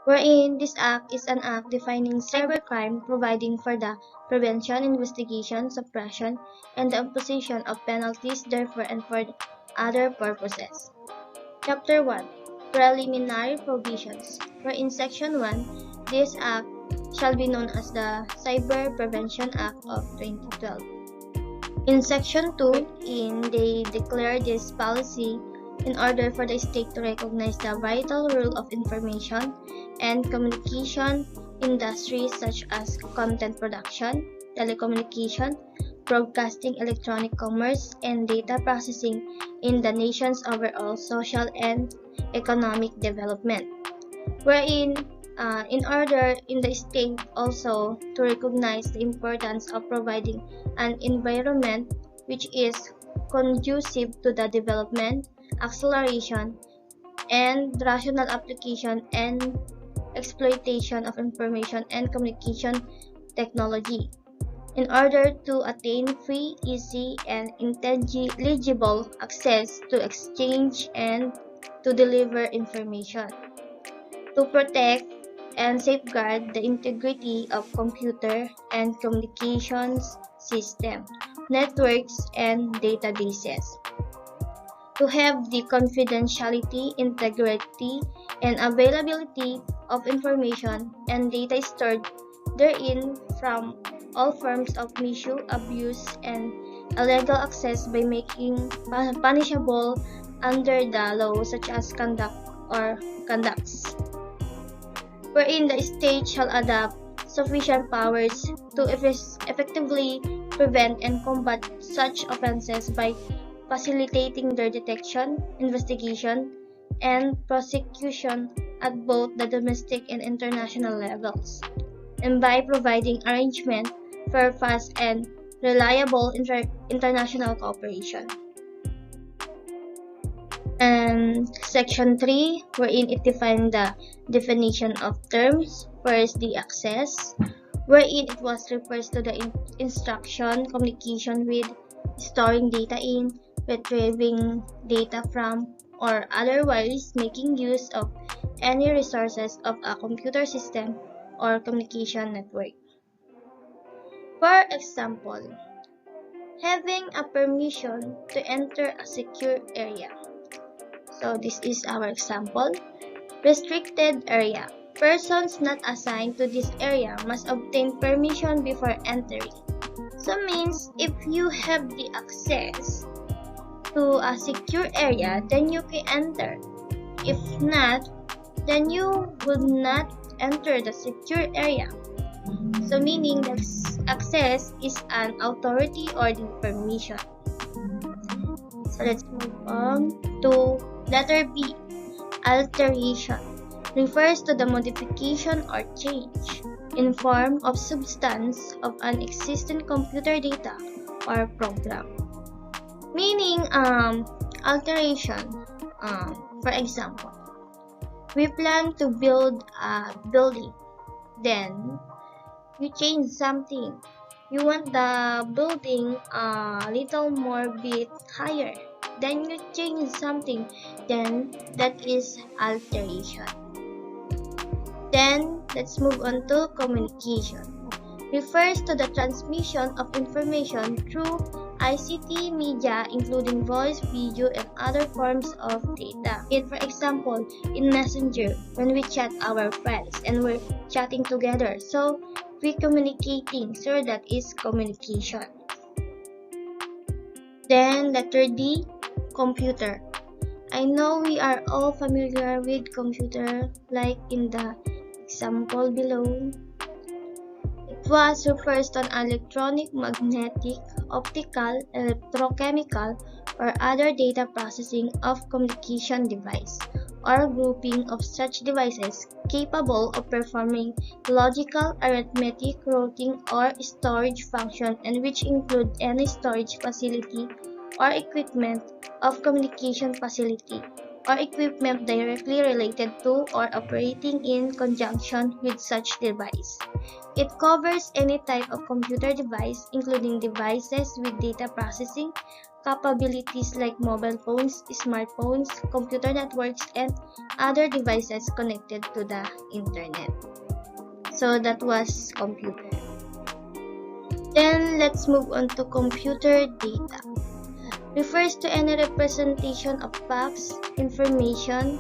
wherein this act is an act defining cybercrime, providing for the prevention, investigation, suppression, and the imposition of penalties therefore and for other purposes. Chapter 1. Preliminary Provisions, wherein Section 1, this act shall be known as the Cyber Prevention Act of 2012. In Section 2, they declare this policy in order for the state to recognize the vital role of information and communication industries such as content production, telecommunication, broadcasting, electronic commerce, and data processing in the nation's overall social and economic development. Wherein, in order in the state also to recognize the importance of providing an environment which is conducive to the development, acceleration, and rational application and exploitation of information and communication technology in order to attain free, easy, and intelligible access to exchange and to deliver information, to protect and safeguard the integrity of computer and communications system, networks, and databases, to have the confidentiality, integrity, and availability of information and data stored therein from all forms of misuse, abuse, and illegal access by making punishable under the law such as conduct or conducts, wherein the state shall adopt sufficient powers to effectively prevent and combat such offenses by facilitating their detection, investigation, and prosecution at both the domestic and international levels, and by providing arrangement for fast and reliable international cooperation. And Section 3, wherein it defines the definition of terms. First, the access, wherein it was refers to the instruction, communication with, storing data in, retrieving data from, or otherwise making use of any resources of a computer system or communication network. For example, having a permission to enter a secure area. So this is our example. Restricted area. Persons not assigned to this area must obtain permission before entering. So means if you have the access to a secure area, then you can enter. If not, then you would not enter the secure area. So meaning that access is an authority or the permission. So let's move on to letter B. Alteration refers to the modification or change in form of substance of an existing computer data or program. Meaning, alteration, for example, we plan to build a building, then you change something. You want the building a little more bit higher, then you change something, then that is alteration. Then let's move on to communication. Refers to the transmission of information through ICT media including voice, video, and other forms of data. For example, in Messenger, when we chat our friends and we're chatting together, so we're communicating, so that is communication. Then letter D, computer. I know we are all familiar with computer, like in the example below. It refers to an electronic, magnetic, optical, electrochemical, or other data processing of communication device, or grouping of such devices capable of performing logical, arithmetic, routing, or storage function, and which include any storage facility or equipment of communication facility, or equipment directly related to or operating in conjunction with such device. It covers any type of computer device, including devices with data processing, capabilities like mobile phones, smartphones, computer networks, and other devices connected to the internet. So that was computer. Then let's move on to computer data. Refers to any representation of facts, information,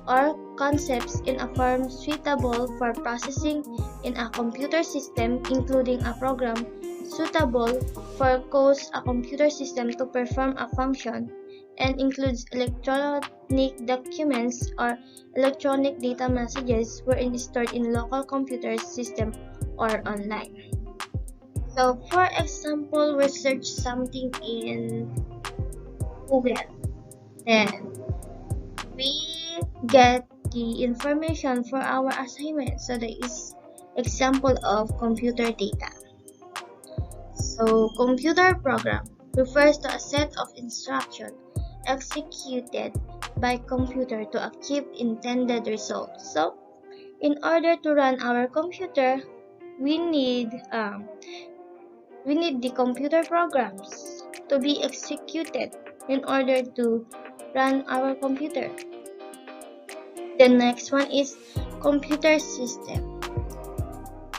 or concepts in a form suitable for processing in a computer system, including a program suitable for cause a computer system to perform a function, and includes electronic documents or electronic data messages wherein stored in local computer system or online. So for example, we search something in Google, then we get the information for our assignment. So that is example of computer data. So computer program refers to a set of instructions executed by computer to achieve intended results. So in order to run our computer, we need the computer programs to be executed in order to run our computer. The next one is computer system.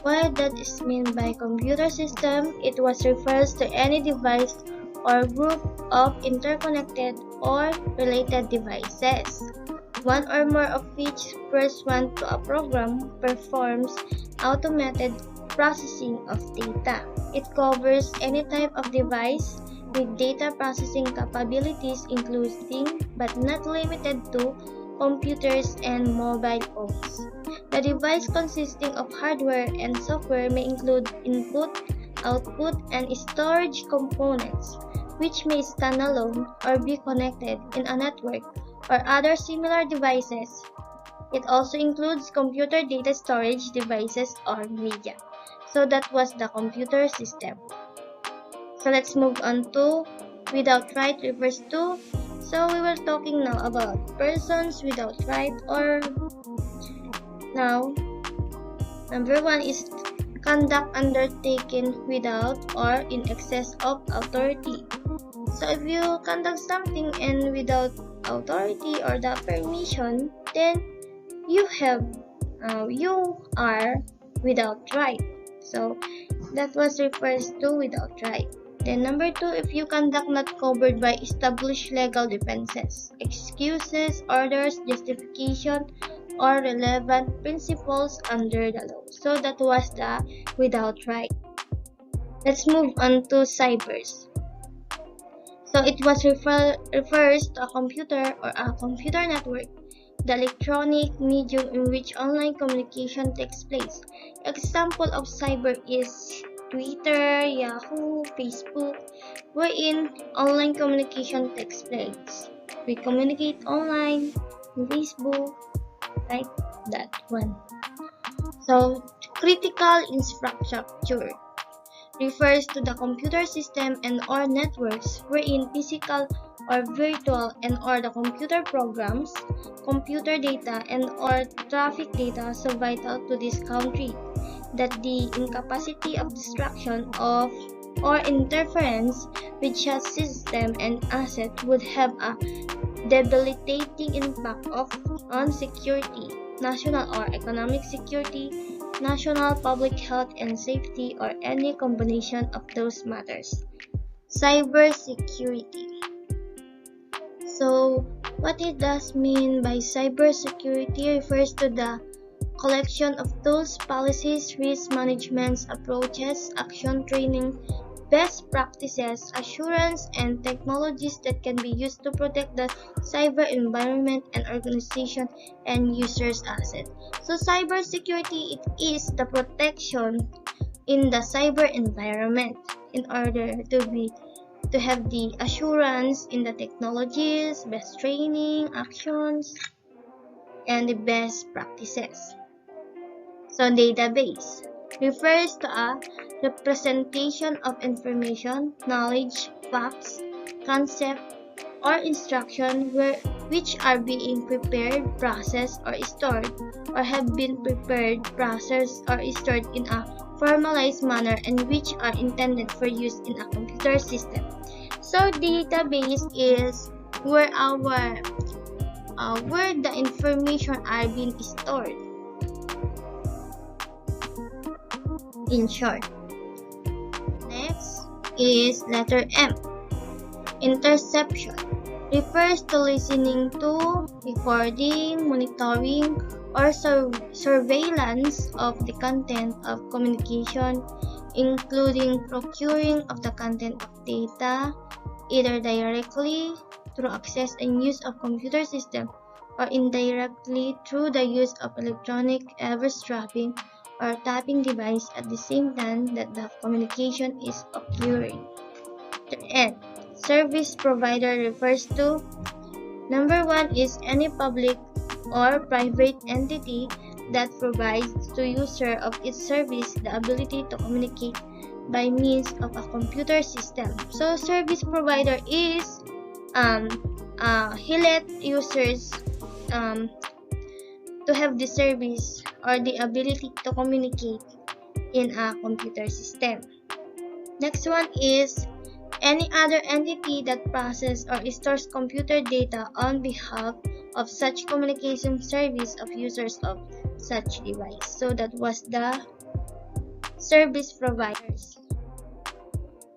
What that is meant by computer system, it was refers to any device or group of interconnected or related devices, one or more of which pursuant to a program performs automated processing of data. It covers any type of device with data processing capabilities, including but not limited to computers and mobile phones. The device consisting of hardware and software may include input, output, and storage components, which may stand alone or be connected in a network or other similar devices. It also includes computer data storage devices or media. So that was the computer system. So let's move on to without right refers to. So we were talking now about persons without right, or now number one is conduct undertaken without or in excess of authority. So if you conduct something and without authority or the permission, then you are without right. So that was refers to without right. Then number two, if you conduct not covered by established legal defenses, excuses, orders, justification, or relevant principles under the law. So that was the without right. Let's move on to cybers. So it was refers to a computer or a computer network, the electronic medium in which online communication takes place. Example of cyber is Twitter, Yahoo, Facebook, wherein online communication takes place. We communicate online, Facebook, like that one. So critical infrastructure refers to the computer system and or networks wherein physical or virtual and or the computer programs, computer data and or traffic data so vital to this country that the incapacity of destruction of or interference with such system and asset would have a debilitating impact on security, national or economic security, national public health and safety, or any combination of those matters. Cybersecurity. So, what it does mean by cybersecurity refers to the collection of tools, policies, risk management approaches, action training, best practices, assurance, and technologies that can be used to protect the cyber environment and organization and users' assets. So cybersecurity, it is the protection in the cyber environment in order to have the assurance in the technologies, best training, actions, and the best practices. So database refers to a representation of information, knowledge, facts, concept, or instruction which are being prepared, processed, or stored, or have been prepared, processed, or stored in a formalized manner and which are intended for use in a computer system. So database is where where the information are being stored. In short. Next is letter M. Interception refers to listening to, recording, monitoring, or surveillance of the content of communication, including procuring of the content of data, either directly through access and use of computer system or indirectly through the use of electronic eavesdropping or tapping device at the same time that the communication is occurring. N. Service provider refers to number 1 is any public or private entity that provides to user of its service the ability to communicate by means of a computer system. So service provider is he let users to have the service or the ability to communicate in a computer system. Next one is any other entity that processes or stores computer data on behalf of such communication service of users of such device. So that was the service providers.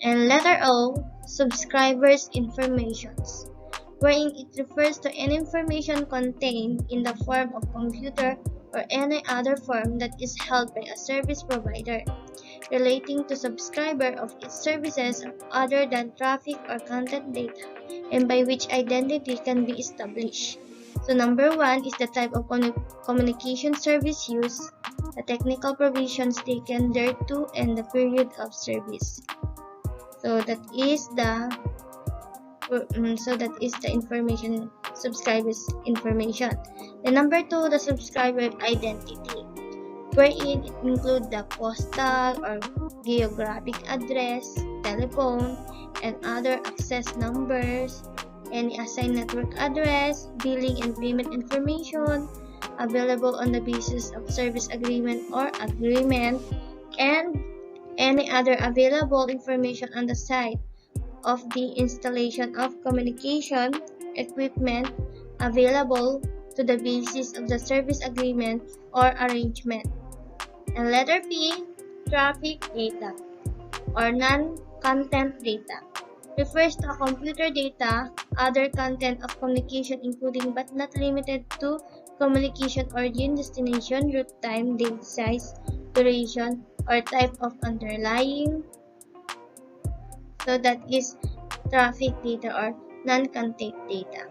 And letter O, subscribers' informations, wherein it refers to any information contained in the form of computer or any other form that is held by a service provider, relating to subscriber of its services other than traffic or content data, and by which identity can be established. So number 1 is the type of communication service used, the technical provisions taken thereto, and the period of service. So that is the information, subscriber's information. The number 2, the subscriber identity, wherein it includes the postal or geographic address, telephone, and other access numbers, any assigned network address, billing and payment information available on the basis of service agreement or agreement, and any other available information on the site of the installation of communication equipment available to the basis of the service agreement or arrangement. And letter P, traffic data or non-content data, refers to computer data, other content of communication including but not limited to communication origin, destination, route, time, date, size, duration, or type of underlying. So that is traffic data or non-content data.